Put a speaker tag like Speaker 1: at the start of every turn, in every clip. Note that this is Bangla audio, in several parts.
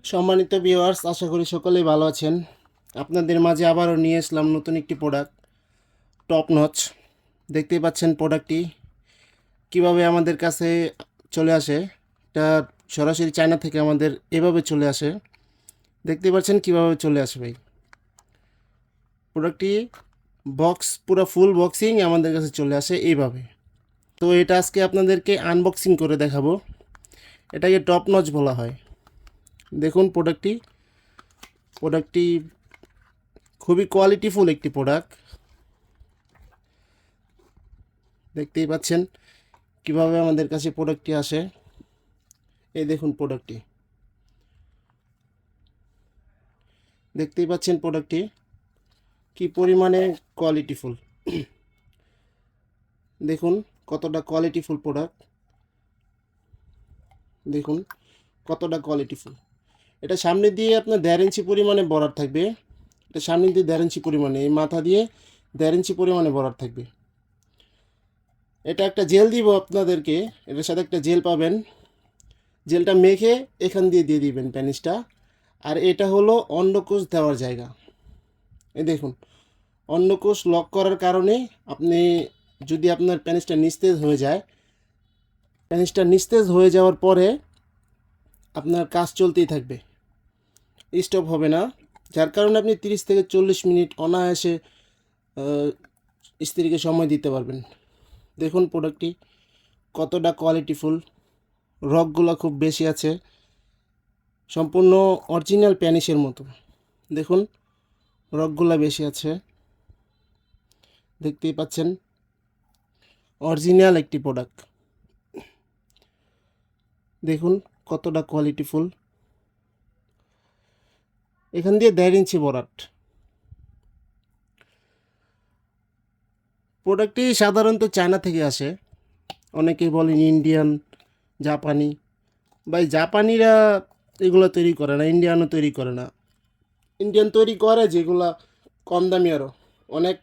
Speaker 1: সম্মানিত ভিউয়ার্স, আশা করি সকলেই ভালো আছেন। আপনাদের মাঝে আবারও নিয়ে আসলাম নতুন একটি প্রোডাক্ট, টপ নচ। দেখতেই পাচ্ছেন প্রোডাক্টটি কিভাবে আমাদের কাছে চলে আসে। এটা সরাসরি চায়না থেকে আমাদের এভাবে চলে আসে। দেখতেই পাচ্ছেন কিভাবে চলে আসে ভাই। প্রোডাক্টটি বক্স পুরো ফুল বক্সিং আমাদের কাছে চলে আসে এইভাবে। তো এটা আজকে আপনাদেরকে আনবক্সিং করে দেখাবো। এটাকে টপ নচ বলা হয়। দেখুন প্রোডাক্টটি খুবই কোয়ালিটিফুল একটি প্রোডাক্ট। দেখতেই পাচ্ছেন কিভাবে আমাদের কাছে প্রোডাক্টটি আসে। এই দেখুন প্রোডাক্টটি, দেখতেই পাচ্ছেন প্রোডাক্টটি কি পরিমাণে কোয়ালিটিফুল। দেখুন কতটা কোয়ালিটিফুল প্রোডাক্ট, দেখুন কতটা কোয়ালিটিফুল। এটা সামনে দিয়ে আপনার 1.5 ইঞ্চি পরিমাণে বরাদ থাকবে। এটা সামনে দিয়ে 1.5 ইঞ্চি পরিমাণে, এই মাথা দিয়ে 1.5 ইঞ্চি পরিমাণে বরাদ থাকবে। এটা একটা জেল দিব আপনাদেরকে, এটার সাথে একটা জেল পাবেন। জেলটা মেখে এখান দিয়ে দিয়ে দিবেন প্যানিসটা। আর এটা হলো অন্ডকোষ দেওয়ার জায়গা। এই দেখুন, অন্ডকোষ লক করার কারণে আপনি যদি আপনার প্যানিসটা নিস্তেজ হয়ে যায়, প্যানিসটা নিস্তেজ হয়ে যাওয়ার পরে আপনার কাজ চলতেই থাকবে, স্টপ হবে না। যার কারণে আপনি 30 থেকে 40 মিনিট অনায়াসে স্ত্রীকে সময় দিতে পারবেন। দেখুন প্রোডাক্টটি কতটা কোয়ালিটিফুল, রকগুলো খুব বেশি আছে, সম্পূর্ণ অরিজিনাল প্যানিসের মতো। দেখুন রকগুলো বেশি আছে, দেখতেই পাচ্ছেন অরিজিনাল একটি প্রোডাক্ট। দেখুন কতটা কোয়ালিটিফুল। এখান দিয়ে 1.5 ইঞ্চি বরাট। প্রোডাক্টটি সাধারণত চায়না থেকে আসে। অনেকেই বলেন ইন্ডিয়ান, জাপানি। ভাই জাপানিরা এগুলো তৈরি করে না, ইন্ডিয়ানও তৈরি করে না। ইন্ডিয়ান তৈরি করে যেগুলা কম দামি, আরও অনেক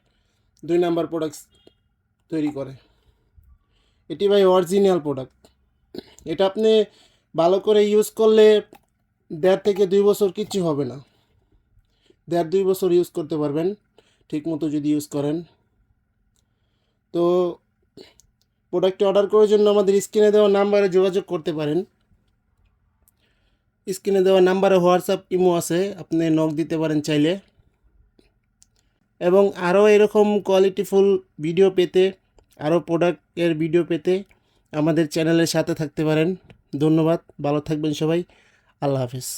Speaker 1: 2 নাম্বার প্রোডাক্টস তৈরি করে। এটি ভাই অরিজিনাল প্রোডাক্ট। এটা আপনি ভালো করে ইউজ করলে 1.5 থেকে 2 বছর কিচ্ছু হবে না। 1.5-2 বছর ইউজ করতে পারবেন ঠিক মতো যদি ইউজ করেন। তো প্রোডাক্টটি অর্ডার করার জন্য আমাদের স্ক্রিনে দেওয়া নাম্বারে যোগাযোগ করতে পারেন। স্ক্রিনে দেওয়া নাম্বারে হোয়াটসঅ্যাপ, ইমো আছে, আপনি নক দিতে পারেন চাইলে। এবং আরও এরকম কোয়ালিটিফুল ভিডিও পেতে, আরও প্রোডাক্টের ভিডিও পেতে আমাদের চ্যানেলের সাথে থাকতে পারেন। ধন্যবাদ, ভালো থাকবেন সবাই। আল্লাহ হাফিজ।